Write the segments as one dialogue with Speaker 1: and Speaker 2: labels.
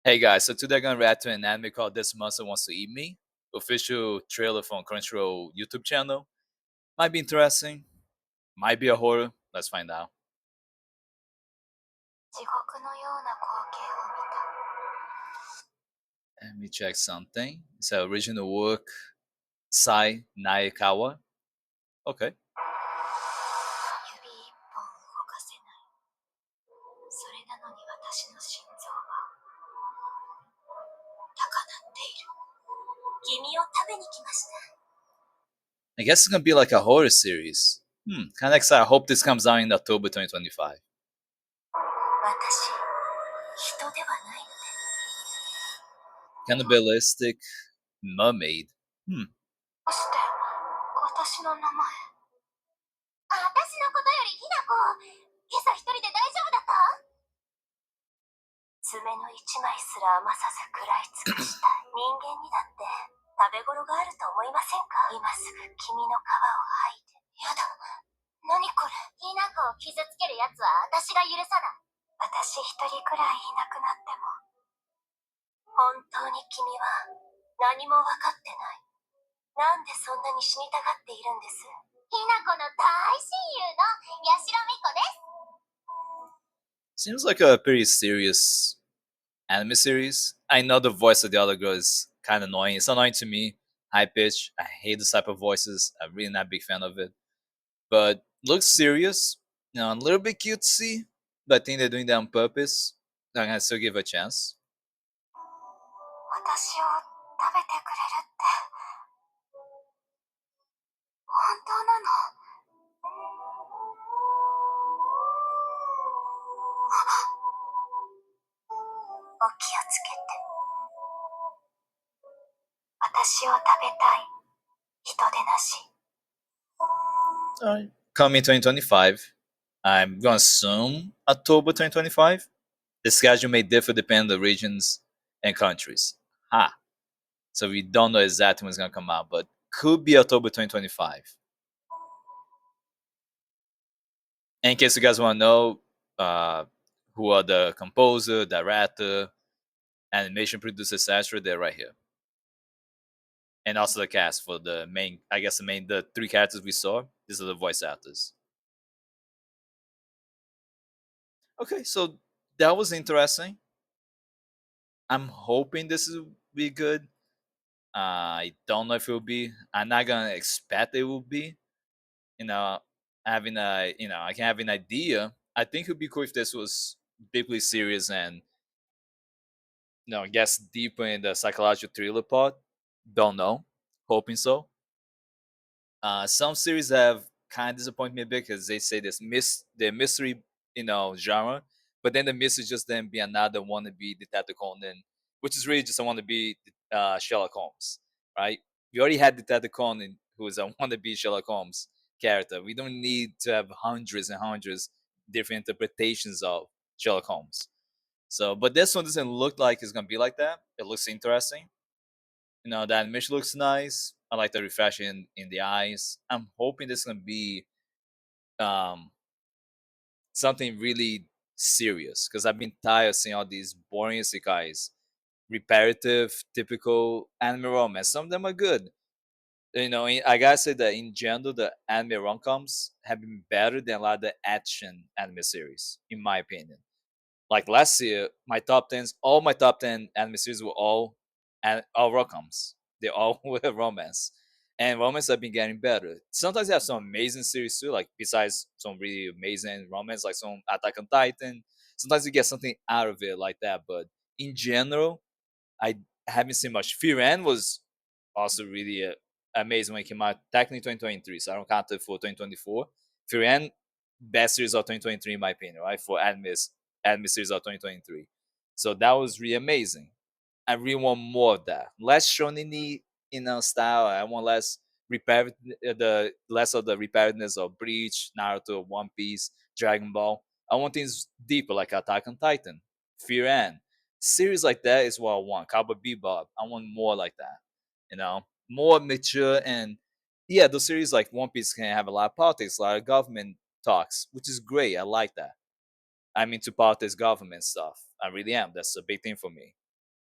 Speaker 1: Hey guys, so today I'm gonna react to an anime called This Monster Wants to Eat Me. Official trailer from Crunchyroll YouTube channel. Might be interesting, might be a horror. Let's find out.
Speaker 2: 地獄のような光景を見た。
Speaker 1: Let me check something. It's an original work, Sai Naikawa. Okay.
Speaker 2: 指一本動かせない。それなのに私の心臓は高鳴っている。君を食べに来ました。私一人くらいいなくなっても。
Speaker 1: I guess it's gonna be like a horror series. Kinda excited. I hope this comes out in October 2025. Cannibalistic mermaid.
Speaker 2: 私のことよりひなこを今さら暗い尽くしたい。人間にだって食べ頃があると思いませんか？今すぐ君の皮を剥いて。やだ、何これ。ひなこを傷つけるやつは私が許さない。私一人くらいいなくなっても本当に君は何も分かってない。なんでそんなに死にたがっているんです？I
Speaker 1: know the voice of the other girl is kind of annoying. It's annoying to me. High pitch. I hate this type of voices. I'm really not a big fan of it. But looks serious. A little bit cutesy. But I think they're doing that on purpose. I'm gonna still give it a chance.
Speaker 2: 私を食べたい。人でなし。
Speaker 1: Alright. Coming 2025. I'm gonna assume October 2025. The schedule may differ depending on the regions and countries. So we don't know exactly when it's gonna come out, but could be October 2025. In case you guys want to know who are the composer, director, animation producer, etc., they're right here. And also the cast for the main, I guess the three characters we saw. These are the voice actors. Okay, so that was interesting. I'm hoping this will be good. I don't know if it will be. I'm not gonna expect it will be. You know, having a I can have an idea. I think it would be cool if this was deeply serious and gets deeper in the psychological thriller part. Don't know. Hoping so. Some series have kind of disappointed me a bit because they say the mystery, genre, but then the mystery just then be another wannabe Detective Conan, which is really just a wannabe Sherlock Holmes, right? We already had Detective Conan, who is a wannabe Sherlock Holmes character. We don't need to have hundreds and hundreds different interpretations of Sherlock Holmes. So, but this one doesn't look like it's gonna be like that. It looks interesting. The animation looks nice. I like the refresh in the eyes. I'm hoping this is gonna be um something really serious because I've been tired of seeing all these boring isekais, repetitive, typical anime romance. Some of them are good. I gotta say that in general, the anime rom-coms have been better than a lot of the action anime series, in my opinion. Like last year, all my top 10 anime series were all rom-coms. They all were romance. And romance have been getting better. Sometimes they have some amazing series too, like besides some really amazing romance, like some Attack on Titan. Sometimes you get something out of it like that. But in general, I haven't seen much. Fear End was also really amazing when it came out, technically 2023, so I don't count it for 2024. Fear End, best series of 2023 in my opinion, right? For anime series of 2023. So that was really amazing. I really want more of that. Less shonen style. I want the less of the repetitiveness of Bleach, Naruto, One Piece, Dragon Ball. I want things deeper like Attack on Titan, Fear End. Series like that is what I want. Cowboy Bebop. I want more like that. More mature and yeah, those series like One Piece can have a lot of politics, a lot of government talks, which is great. I like that. I'm into politics, government stuff. I really am. That's a big thing for me.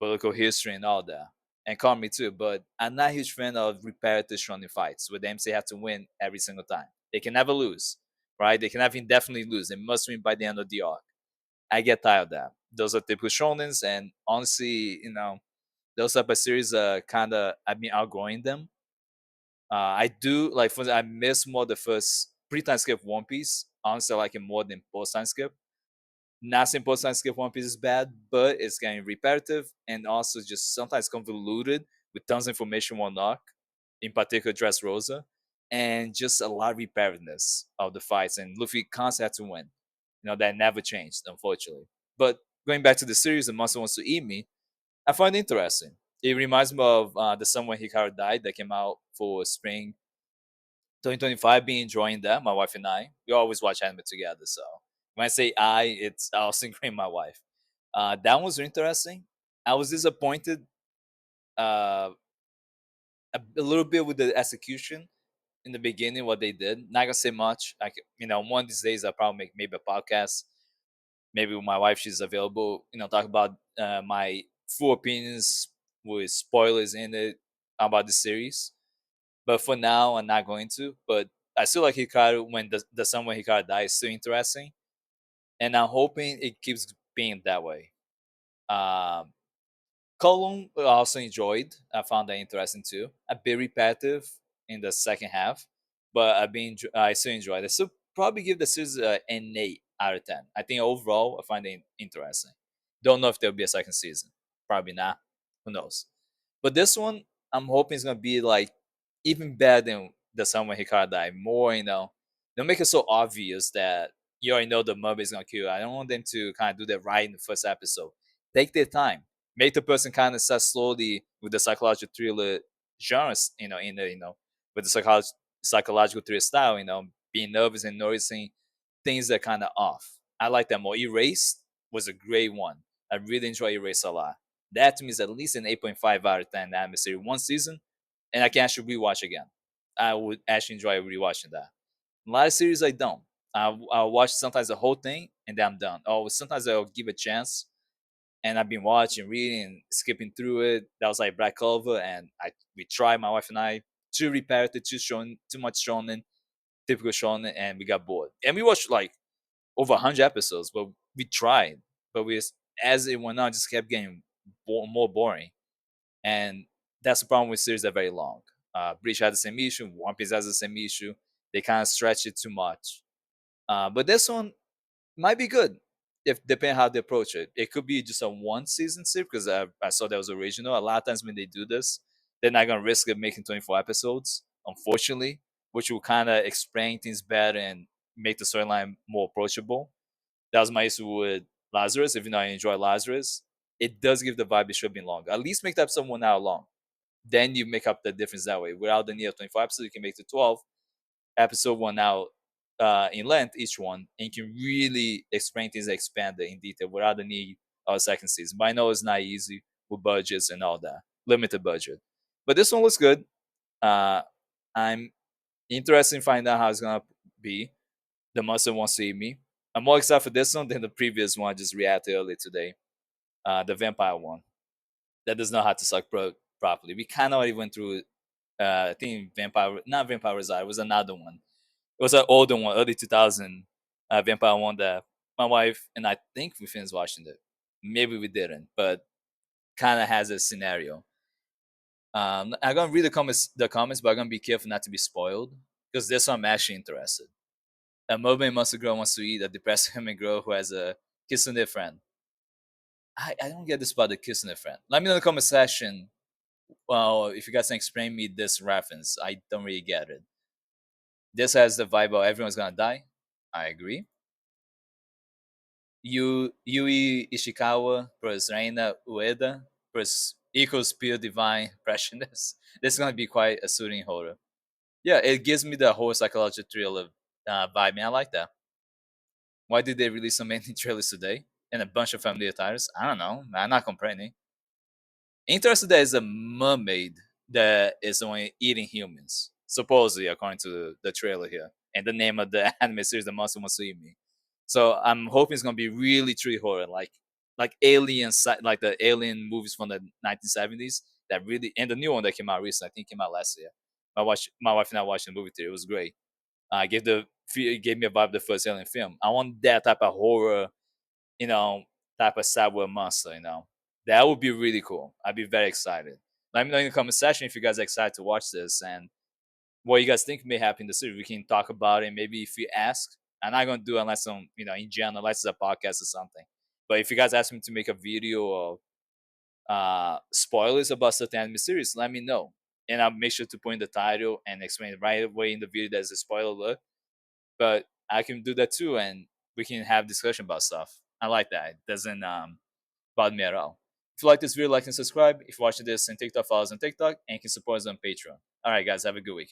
Speaker 1: political history and all that, and comedy too. But I'm not a huge fan of repetitive shonen fights where the MC have to win every single time. They can never lose, right? They can never indefinitely lose. They must win by the end of the arc. I get tired of that. Those are typical shonens, and honestly, those type of series kind of I've been outgrowing them. I do like for I miss more the first pre-time skip One Piece. Honestly, I like it more than post-time skip. Not saying post-time skip One Piece is bad, but it's getting repetitive and also just sometimes convoluted with tons of information one arc, in particular Dressrosa, and just a lot of repetitiveness of the fights. And Luffy constantly had to win. That never changed, unfortunately. But going back to the series, The Monster Wants to Eat Me, I find it interesting. It reminds me of the Summer Hikaru Died that came out for spring 2025. Been enjoying that. My wife and I, we always watch anime together. So when I say it's I also include my wife. That was interesting. I was disappointed uh, a little bit with the execution in the beginning. What they did, not gonna say much. Like one of these days I'll probably make maybe a podcast. Maybe with my wife, she's available. Talk about my full opinions with spoilers in it about the series. But for now, I'm not going to. But I still like Hikaru when the sun when Hikaru dies is still interesting, and I'm hoping it keeps being that way. Um, Column I also enjoyed. I found that interesting too. A bit repetitive in the second half, but I still enjoyed it. So probably give the series an 8 out of 10. I think overall I find it interesting. Don't know if there'll be a second season. Probably not. Who knows? But this one, I'm hoping it's gonna be like even better than the Summer Hikaru died. More, don't make it so obvious that you already know the mermaid is gonna kill. I don't want them to kind of do that right in the first episode. Take their time. Make the person kind of start slowly with the psychological thriller genres, with the psychological thriller style, being nervous and noticing things that kind of off. I like that more. Erased was a great one. I really enjoy Erased a lot. That to me is at least an 8.5 out of 10 anime series. One season, and I can actually rewatch again. I would actually enjoy rewatching that. A lot of series I don't. I'll watch sometimes the whole thing and then I'm done. Or sometimes I'll give a chance and I've been watching, reading, and skipping through it. That was like Black Clover, and we tried, my wife and I, too repetitive, too much shonen, typical shonen, and we got bored. And we watched like over 100 episodes, but we tried, but as it went on, just kept getting more boring, and that's the problem with series that are very long. Bleach had the same issue. One Piece has the same issue. They kind of stretch it too much. But this one might be good if depending how they approach it. It could be just a one season series because I saw that was original. A lot of times when they do this, they're not gonna risk it making 24 episodes, unfortunately, which will kind of explain things better and make the storyline more approachable. That was my issue with Lazarus. Even though I enjoy Lazarus, it does give the vibe it should be longer. At least make the episode 1 hour long. Then you make up the difference that way. Without the need of 24 episodes, you can make it 12 episode 1 hour in length each one, and you can really explain things expanded in detail without the need of a second season. But I know it's not easy with budgets and all that, limited budget. But this one looks good. Uh, I'm interested in finding out how it's gonna be. The monster wants to eat me. I'm more excited for this one than the previous one I just reacted earlier today. The vampire one that does not have to suck properly. We kind of already went through. I think vampire, not vampire reside. It was another one. It was an older one, early 2000 vampire one that my wife and I think we finished watching it. Maybe we didn't, but kind of has a scenario. I'm gonna read the comments, but I'm gonna be careful not to be spoiled because this one I'm actually interested. A mermaid monster girl wants to eat a depressed human girl who has a kissing friend. I don't get this about the kissing friend. Let me know in the comment section. Well, if you guys can explain me this reference, I don't really get it. This has the vibe of everyone's gonna die. I agree. Yui Ishikawa plus Reina Ueda plus equals pure divine impressionist. This is gonna be quite a soothing horror. Yeah, it gives me the whole psychological thriller vibe, and I like that. Why did they release so many trailers today and a bunch of familiar titles? I don't know. I'm not complaining. Interesting that is a mermaid that is only eating humans, supposedly according to the trailer here, and the name of the anime series, The Monster Wants to Eat Me. So I'm hoping it's gonna be really true horror, like like alien like the alien movies from the 1970s that really, and the new one that came out recently, I think came out last year. My wife and I watched the movie theater. It was great. Gave the it gave me a vibe of the first alien film. I want that type of horror, you know, type of cyber monster. That would be really cool. I'd be very excited. Let me know in the comment section if you guys are excited to watch this and what you guys think may happen in the series. We can talk about it. Maybe if you ask, I'm not gonna do it unless in general, unless it's a podcast or something. But if you guys ask me to make a video of spoilers about certain anime series, let me know. And I'll make sure to put in the title and explain right away in the video there's a spoiler alert. But I can do that too, and we can have discussion about stuff. I like that. It doesn't bother me at all. If you like this video, like and subscribe. If you're watching this on TikTok, follow us on TikTok, and you can support us on Patreon. All right, guys, have a good weekend.